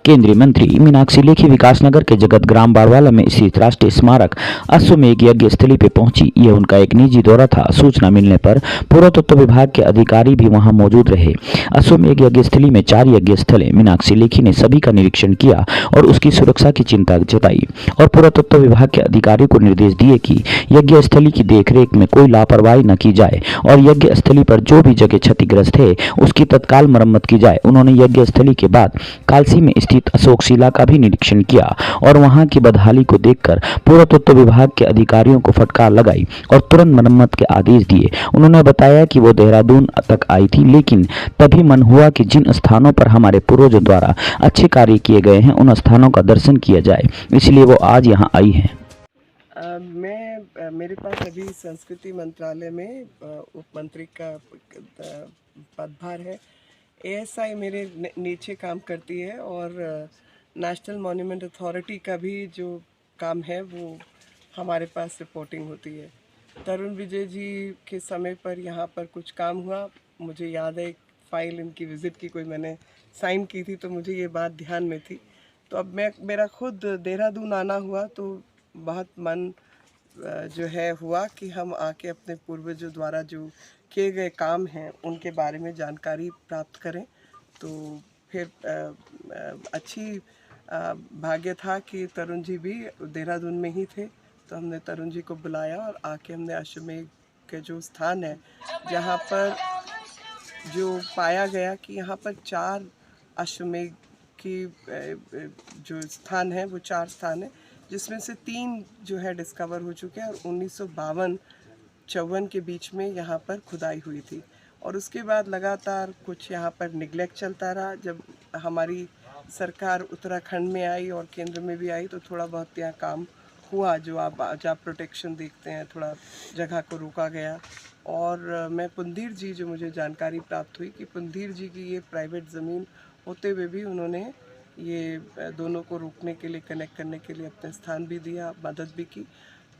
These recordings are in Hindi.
केंद्रीय मंत्री मीनाक्षी लेखी विकासनगर के जगत ग्राम बाड़वाला में स्थित राष्ट्रीय स्मारक अश्वमेध यज्ञ स्थली पे पहुंची। यह उनका एक निजी दौरा था। सूचना मिलने पर पुरातत्व विभाग के अधिकारी भी वहां मौजूद रहे। अश्वमेध यज्ञ स्थली में 4 यज्ञ स्थल है। मीनाक्षी लेखी ने सभी का निरीक्षण किया और उसकी सुरक्षा की चिंता जताई और पुरातत्व विभाग के अधिकारियों को निर्देश दिए कि यज्ञ स्थली की देखरेख में कोई लापरवाही न की जाए और यज्ञ स्थली पर जो भी जगह क्षतिग्रस्त है उसकी तत्काल मरम्मत की जाए। उन्होंने यज्ञ स्थली के बाद कालसी में स्थित अशोक शिला का भी निरीक्षण किया और वहां की बदहाली को देखकर पुरातत्व विभाग के अधिकारियों को फटकार लगाई और तुरंत मरम्मत के आदेश दिए। उन्होंने बताया कि वो देहरादून तक आई थी, लेकिन तभी मन हुआ कि जिन स्थानों पर हमारे पूर्वजों द्वारा अच्छे कार्य किए गए हैं उन स्थानों का दर्शन किया जाए, इसलिए वो आज यहाँ आई है। मेरे पास अभी संस्कृति मंत्रालय में उप मंत्री का पदभार है। एएसआई मेरे नीचे काम करती है और नेशनल मॉन्यूमेंट अथॉरिटी का भी जो काम है वो हमारे पास रिपोर्टिंग होती है। तरुण विजय जी के समय पर यहाँ पर कुछ काम हुआ। मुझे याद है एक फ़ाइल इनकी विज़िट की कोई मैंने साइन की थी, तो मुझे ये बात ध्यान में थी। तो अब मेरा खुद देहरादून आना हुआ तो बहुत मन जो है हुआ कि हम आके अपने पूर्वजों द्वारा जो किए गए काम हैं उनके बारे में जानकारी प्राप्त करें। तो फिर अच्छी भाग्य था कि तरुण जी भी देहरादून में ही थे, तो हमने तरुण जी को बुलाया और आके हमने अश्वमेध के जो स्थान है जहाँ पर जो पाया गया कि यहाँ पर 4 अश्वमेध की जो स्थान है वो 4 स्थान है, जिसमें से 3 जो है डिस्कवर हो चुके हैं और 1952-54 के बीच में यहाँ पर खुदाई हुई थी। और उसके बाद लगातार कुछ यहाँ पर निगलेक्ट चलता रहा। जब हमारी सरकार उत्तराखंड में आई और केंद्र में भी आई तो थोड़ा बहुत यहाँ काम हुआ, जो आप प्रोटेक्शन देखते हैं, थोड़ा जगह को रोका गया। और मैं पुंदीर जी, जो मुझे जानकारी प्राप्त हुई कि पुंदीर जी की ये प्राइवेट ज़मीन होते हुए भी उन्होंने ये दोनों को रोकने के लिए, कनेक्ट करने के लिए अपने स्थान भी दिया, मदद भी की।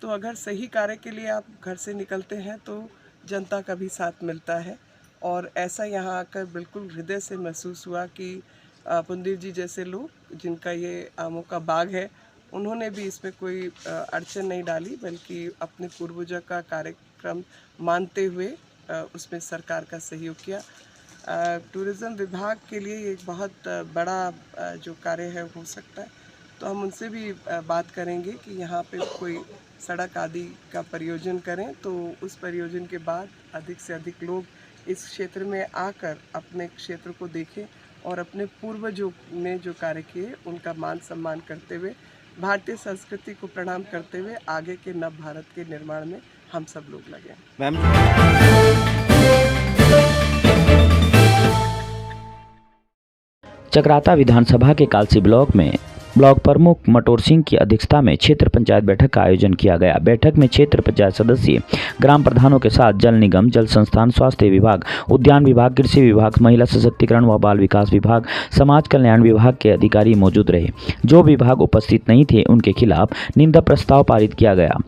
तो अगर सही कार्य के लिए आप घर से निकलते हैं तो जनता का भी साथ मिलता है। और ऐसा यहाँ आकर बिल्कुल हृदय से महसूस हुआ कि पुंदीर जी जैसे लोग, जिनका ये आमों का बाग है, उन्होंने भी इसमें कोई अड़चन नहीं डाली, बल्कि अपने पूर्वजों का कार्यक्रम मानते हुए उसमें सरकार का सहयोग किया। टूरिज़्म विभाग के लिए एक बहुत बड़ा जो कार्य है हो सकता है, तो हम उनसे भी बात करेंगे कि यहाँ पे कोई सड़क आदि का परियोजन करें, तो उस परियोजन के बाद अधिक से अधिक लोग इस क्षेत्र में आकर अपने क्षेत्र को देखें और अपने पूर्वजों ने जो कार्य किए उनका मान सम्मान करते हुए, भारतीय संस्कृति को प्रणाम करते हुए आगे के नव भारत के निर्माण में हम सब लोग लगे। मैम, चकराता विधानसभा के कालसी ब्लॉक में ब्लॉक प्रमुख मटोर सिंह की अध्यक्षता में क्षेत्र पंचायत बैठक का आयोजन किया गया। बैठक में क्षेत्र पंचायत सदस्य, ग्राम प्रधानों के साथ जल निगम, जल संस्थान, स्वास्थ्य विभाग, उद्यान विभाग, कृषि विभाग, महिला सशक्तिकरण व बाल विकास विभाग, समाज कल्याण विभाग के अधिकारी मौजूद रहे। जो विभाग उपस्थित नहीं थे उनके खिलाफ निंदा प्रस्ताव पारित किया गया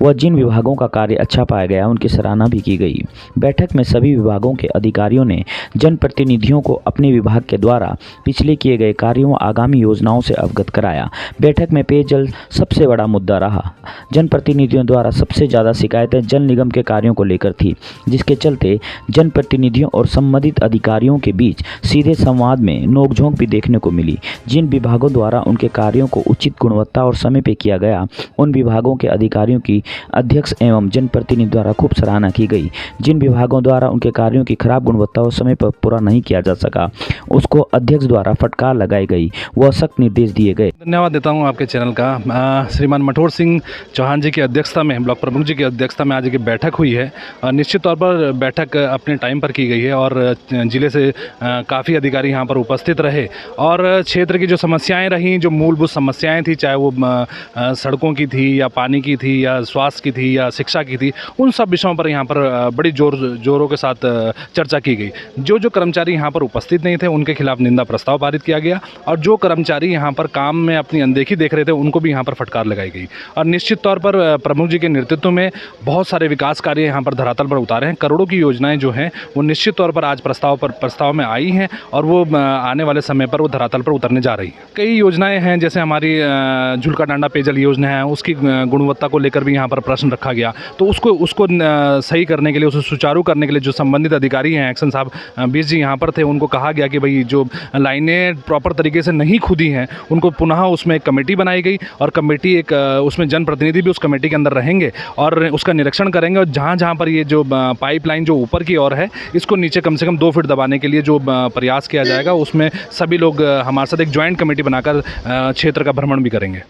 व जिन विभागों का कार्य अच्छा पाया गया उनकी सराहना भी की गई। बैठक में सभी विभागों के अधिकारियों ने जनप्रतिनिधियों को अपने विभाग के द्वारा पिछले किए गए कार्यों व आगामी योजनाओं से अवगत कराया। बैठक में पेयजल सबसे बड़ा मुद्दा रहा। जनप्रतिनिधियों द्वारा सबसे ज़्यादा शिकायतें जल निगम के कार्यों को लेकर थी, जिसके चलते जनप्रतिनिधियों और संबंधित अधिकारियों के बीच सीधे संवाद में नोकझोंक भी देखने को मिली। जिन विभागों द्वारा उनके कार्यों को उचित गुणवत्ता और समय पर किया गया, उन विभागों के अधिकारियों की अध्यक्ष एवं जनप्रतिनिधि द्वारा खूब सराहना की गई। जिन विभागों द्वारा उनके कार्यों की खराब गुणवत्ता और समय पर पूरा नहीं किया जा सका, उसको अध्यक्ष द्वारा फटकार लगाई गई व सख्त निर्देश दिए गए। धन्यवाद देता हूं आपके चैनल का। श्रीमान मटोर सिंह चौहान जी की अध्यक्षता में, ब्लॉक प्रमुख जी की अध्यक्षता में आज की बैठक हुई है। निश्चित तौर पर बैठक अपने टाइम पर की गई है और जिले से काफ़ी अधिकारी यहाँ पर उपस्थित रहे और क्षेत्र की जो समस्याएँ रहीं, जो मूलभूत समस्याएँ थी, चाहे वो सड़कों की थी या पानी की थी या स्वास्थ्य की थी या शिक्षा की थी, उन सब विषयों पर यहाँ पर बड़ी जोरों के साथ चर्चा की गई। जो जो कर्मचारी यहाँ पर उपस्थित नहीं थे उनके खिलाफ निंदा प्रस्ताव पारित किया गया और जो कर्मचारी यहाँ पर काम में अपनी अनदेखी देख रहे थे उनको भी यहाँ पर फटकार लगाई गई। और निश्चित तौर पर प्रमुख जी के नेतृत्व में बहुत सारे विकास कार्य यहाँ पर धरातल पर उतारे हैं। करोड़ों की योजनाएं जो हैं वो निश्चित तौर पर आज प्रस्ताव में आई हैं और वो आने वाले समय पर वो धरातल पर उतरने जा रही हैं। कई योजनाएं हैं, जैसे हमारी झुलका डांडा पेयजल योजना है, उसकी गुणवत्ता को लेकर भी यहाँ पर प्रश्न रखा गया। तो उसको सही करने के लिए, उसे सुचारू करने के लिए जो संबंधित अधिकारी हैं, एक्शन साहब 20 जी यहाँ पर थे, उनको कहा गया कि भाई जो लाइनें प्रॉपर तरीके से नहीं खुदी हैं उनको पुनः उसमें एक कमेटी बनाई गई और कमेटी उसमें जनप्रतिनिधि भी उस कमेटी के अंदर रहेंगे और उसका निरीक्षण करेंगे। और जहाँ जहाँ पर ये जो पाइपलाइन जो ऊपर की ओर है इसको नीचे कम से कम 2 फीट दबाने के लिए जो प्रयास किया जाएगा, उसमें सभी लोग हमारे साथ एक ज्वाइंट कमेटी बनाकर क्षेत्र का भ्रमण भी करेंगे।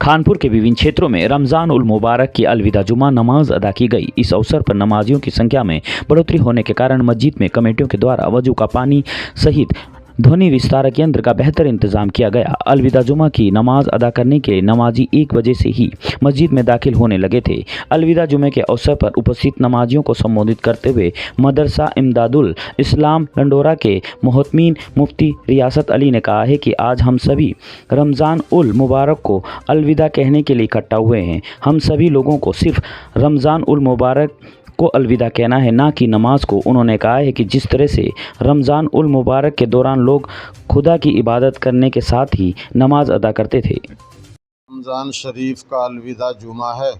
खानपुर के विभिन्न क्षेत्रों में रमज़ान उल मुबारक की अलविदा जुमा नमाज अदा की गई। इस अवसर पर नमाजियों की संख्या में बढ़ोतरी होने के कारण मस्जिद में कमेटियों के द्वारा वजू का पानी सहित ध्वनि विस्तारक यंत्र का बेहतर इंतजाम किया गया। अलविदा जुमा की नमाज अदा करने के लिए नमाजी 1 बजे से ही मस्जिद में दाखिल होने लगे थे। अलविदा जुमे के अवसर पर उपस्थित नमाजियों को संबोधित करते हुए मदरसा इमदादुल इस्लाम लंडोरा के मोहतमीन मुफ्ती रियासत अली ने कहा है कि आज हम सभी रमज़ान उल मुबारक को अलविदा कहने के लिए इकट्ठा हुए हैं। हम सभी लोगों को सिर्फ रमज़ान उल मुबारक को अलविदा कहना है, ना कि नमाज को। उन्होंने कहा है कि जिस तरह से रमज़ान उल मुबारक के दौरान लोग खुदा की इबादत करने के साथ ही नमाज अदा करते थे। रमज़ान शरीफ का अलविदा जुमा है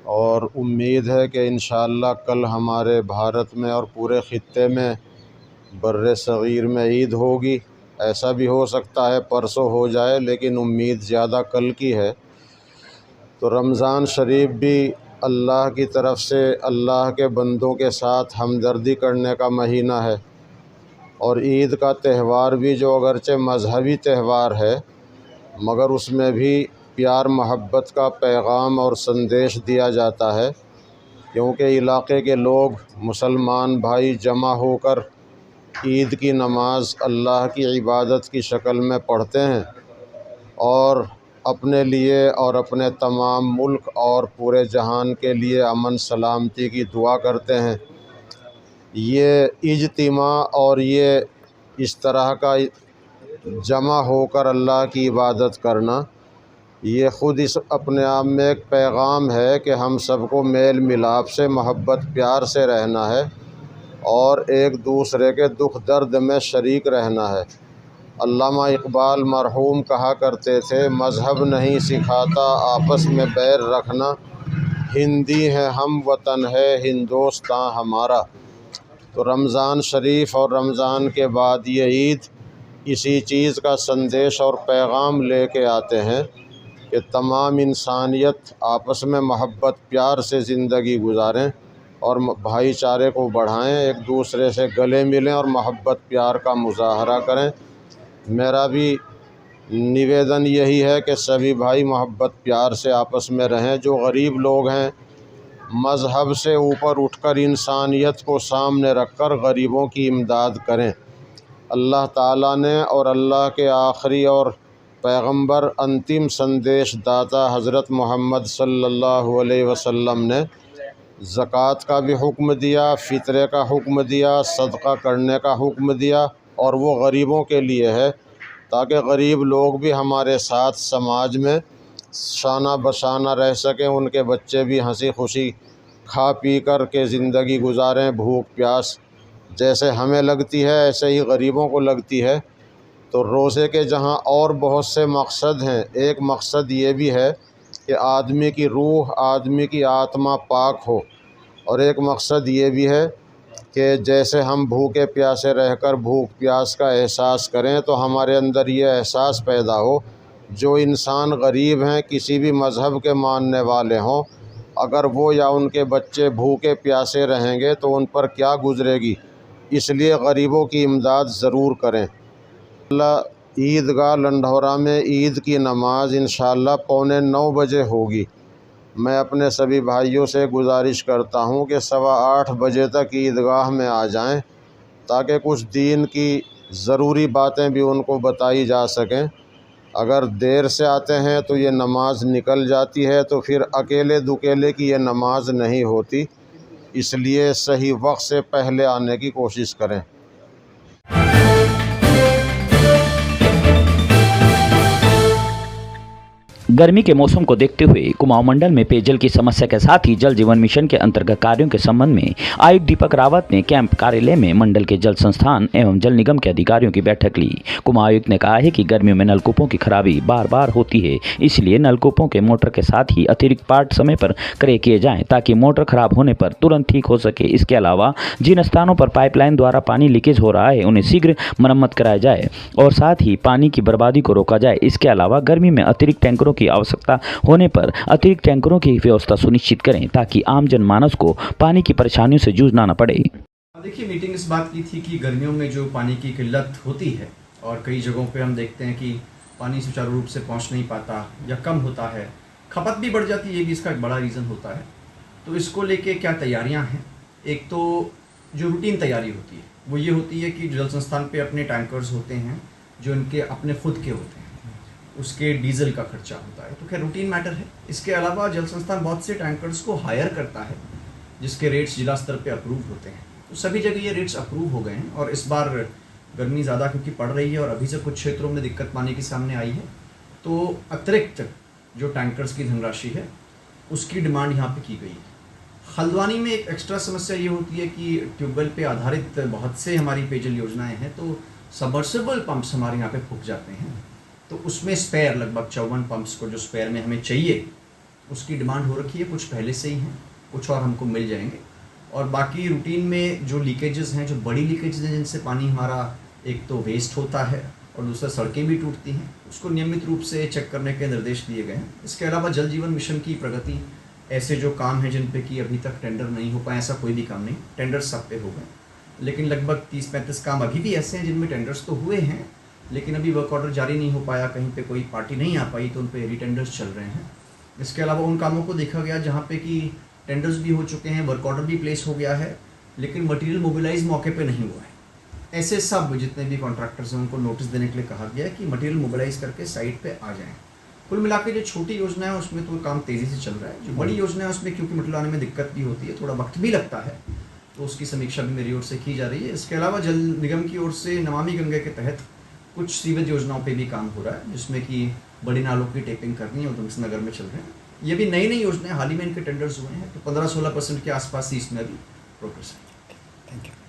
और उम्मीद है कि इंशाअल्लाह कल हमारे भारत में और पूरे ख़ित्ते में बर्रे सग़ीर में ईद होगी। ऐसा भी हो सकता है परसों हो जाए, लेकिन उम्मीद ज़्यादा कल की है। तो रमज़ान शरीफ भी अल्लाह की तरफ से अल्लाह के बंदों के साथ हमदर्दी करने का महीना है और ईद का त्यौहार भी जो अगरचे मज़हबी त्यौहार है मगर उसमें भी प्यार मोहब्बत का पैगाम और संदेश दिया जाता है, क्योंकि इलाके के लोग मुसलमान भाई जमा होकर ईद की नमाज अल्लाह की इबादत की शक्ल में पढ़ते हैं और अपने लिए और अपने तमाम मुल्क और पूरे जहान के लिए अमन सलामती की दुआ करते हैं। ये इज्तिमा और ये इस तरह का जमा होकर अल्लाह की इबादत करना, ये ख़ुद इस अपने आप में एक पैगाम है कि हम सबको मेल मिलाप से मोहब्बत प्यार से रहना है और एक दूसरे के दुख दर्द में शरीक रहना है। अल्लामा इकबाल मरहूम कहा करते थे, मज़हब नहीं सिखाता आपस में बैर रखना, हिंदी है हम वतन है हिंदुस्तान हमारा। तो रमज़ान शरीफ और रमज़ान के बाद ये ईद इसी चीज़ का संदेश और पैगाम लेके आते हैं कि तमाम इंसानियत आपस में मोहब्बत प्यार से ज़िंदगी गुजारें और भाईचारे को बढ़ाएं, एक दूसरे से गले मिलें और मोहब्बत प्यार का मुजाहरा करें। मेरा भी निवेदन यही है कि सभी भाई मोहब्बत प्यार से आपस में रहें। जो गरीब लोग हैं मज़हब से ऊपर उठकर इंसानियत को सामने रखकर गरीबों की इमदाद करें। अल्लाह ताला ने और अल्लाह के आखिरी और पैगंबर अंतिम संदेश दाता हज़रत मोहम्मद सल्लल्लाहु अलैहि वसल्लम ने ज़कात का भी हुक्म दिया, फ़ितरे का हुक्म दिया, सदका करने का हुक्म दिया और वो गरीबों के लिए है, ताकि गरीब लोग भी हमारे साथ समाज में शाना बशाना रह सकें, उनके बच्चे भी हंसी खुशी खा पी कर के ज़िंदगी गुजारें। भूख प्यास जैसे हमें लगती है ऐसे ही गरीबों को लगती है। तो रोज़े के जहां और बहुत से मकसद हैं, एक मकसद ये भी है कि आदमी की रूह, आदमी की आत्मा पाक हो, और एक मकसद ये भी है कि जैसे हम भूखे प्यासे रहकर भूख प्यास का एहसास करें तो हमारे अंदर ये एहसास पैदा हो, जो इंसान गरीब हैं, किसी भी मज़हब के मानने वाले हों, अगर वो या उनके बच्चे भूखे प्यासे रहेंगे तो उन पर क्या गुज़रेगी। इसलिए गरीबों की इमदाद ज़रूर करें। ईदगाह लंढौरा में ईद की नमाज इंशाअल्लाह 9:15 बजे होगी। मैं अपने सभी भाइयों से गुजारिश करता हूं कि 7:15 बजे तक ईदगाह में आ जाएं, ताकि कुछ दीन की ज़रूरी बातें भी उनको बताई जा सकें। अगर देर से आते हैं तो ये नमाज़ निकल जाती है, तो फिर अकेले दुकेले की ये नमाज़ नहीं होती, इसलिए सही वक्त से पहले आने की कोशिश करें। गर्मी के मौसम को देखते हुए कुमाऊं मंडल में पेयजल की समस्या के साथ ही जल जीवन मिशन के अंतर्गत कार्यों के संबंध में आयुक्त दीपक रावत ने कैंप कार्यालय में मंडल के जल संस्थान एवं जल निगम के अधिकारियों की बैठक ली। कुमाऊं आयुक्त ने कहा है कि गर्मियों में नलकूपों की खराबी बार बार होती है, इसलिए नलकूपों के मोटर के साथ ही अतिरिक्त पार्ट समय पर क्रय किए जाएं ताकि मोटर खराब होने पर तुरंत ठीक हो सके। इसके अलावा जिन स्थानों पर पाइपलाइन द्वारा पानी लीकेज हो रहा है उन्हें शीघ्र मरम्मत कराया जाए और साथ ही पानी की बर्बादी को रोका जाए। इसके अलावा गर्मी में अतिरिक्त टैंकरों की आवश्यकता होने पर अतिरिक्त टैंकरों की व्यवस्था सुनिश्चित करें ताकि आम जनमानस को पानी की परेशानियों से जूझना न पड़े। देखिए, मीटिंग इस बात की थी कि गर्मियों में जो पानी की किल्लत होती है और कई जगहों पे हम देखते हैं कि पानी सुचारू रूप से पहुंच नहीं पाता या कम होता है, खपत भी बढ़ जाती है, ये भी इसका एक बड़ा रीज़न होता है। तो इसको लेके क्या तैयारियां हैं? एक तो जो रूटीन तैयारी होती है वो ये होती है कि जल संस्थान पे अपने टैंकर्स होते हैं जो इनके अपने खुद के होते हैं, उसके डीजल का खर्चा होता है, तो खैर रूटीन मैटर है। इसके अलावा जल संस्थान बहुत से टैंकर्स को हायर करता है जिसके रेट्स जिला स्तर पे अप्रूव होते हैं, तो सभी जगह ये रेट्स अप्रूव हो गए हैं। और इस बार गर्मी ज़्यादा क्योंकि पड़ रही है और अभी से कुछ क्षेत्रों में दिक्कत पानी की सामने आई है, तो अतिरिक्त जो टैंकर्स की धनराशि है उसकी डिमांड यहाँ पे की गई है। हल्द्वानी में एक एक्स्ट्रा समस्या ये होती है कि ट्यूबवेल पे आधारित बहुत से हमारी पेयजल योजनाएं हैं, तो सबमर्सिबल पंप्स हमारे यहाँ पे फूक जाते हैं, तो उसमें स्पेयर लगभग 54 पंप्स को जो स्पेयर में हमें चाहिए उसकी डिमांड हो रखी है। कुछ पहले से ही हैं, कुछ और हमको मिल जाएंगे। और बाकी रूटीन में जो लीकेजेस हैं, जो बड़ी लीकेजेस हैं जिनसे पानी हमारा एक तो वेस्ट होता है और दूसरा सड़कें भी टूटती हैं, उसको नियमित रूप से चेक करने के निर्देश दिए गए हैं। इसके अलावा जल जीवन मिशन की प्रगति, ऐसे जो काम हैं जिन पे कि अभी तक टेंडर नहीं हो पाए, ऐसा कोई भी काम नहीं, टेंडर्स सब पे हो गए, लेकिन लगभग 30-35 काम अभी भी ऐसे हैं जिनमें टेंडर्स तो हुए हैं लेकिन अभी वर्क ऑर्डर जारी नहीं हो पाया, कहीं पे कोई पार्टी नहीं आ पाई तो उन पे रीटेंडर्स चल रहे हैं। इसके अलावा उन कामों को देखा गया जहाँ पे कि टेंडर्स भी हो चुके हैं, वर्क ऑर्डर भी प्लेस हो गया है, लेकिन मटेरियल मोबिलाइज मौके पे नहीं हुआ है। ऐसे सब जितने भी कॉन्ट्रैक्टर्स हैं उनको नोटिस देने के लिए कहा गया है कि मटेरियल मोबिलाइज करके साइट पे आ जाएँ। कुल मिला के जो छोटी योजना है उसमें तो काम तेज़ी से चल रहा है, जो बड़ी योजना है उसमें क्योंकि मटेरियल आने में दिक्कत भी होती है, थोड़ा वक्त भी लगता है, तो उसकी समीक्षा भी मेरी ओर से की जा रही है। इसके अलावा जल निगम की ओर से नमामि गंगा के तहत कुछ सीवेज योजनाओं पे भी काम हो रहा है, जिसमें कि बड़ी नालों की टेपिंग करनी है, उधमसिंह नगर में चल रहे हैं। ये भी नई योजनाएं, हाल ही में इनके टेंडर्स हुए हैं, तो 15-16% के आसपास ही इसमें अभी प्रोग्रेस है। Thank you.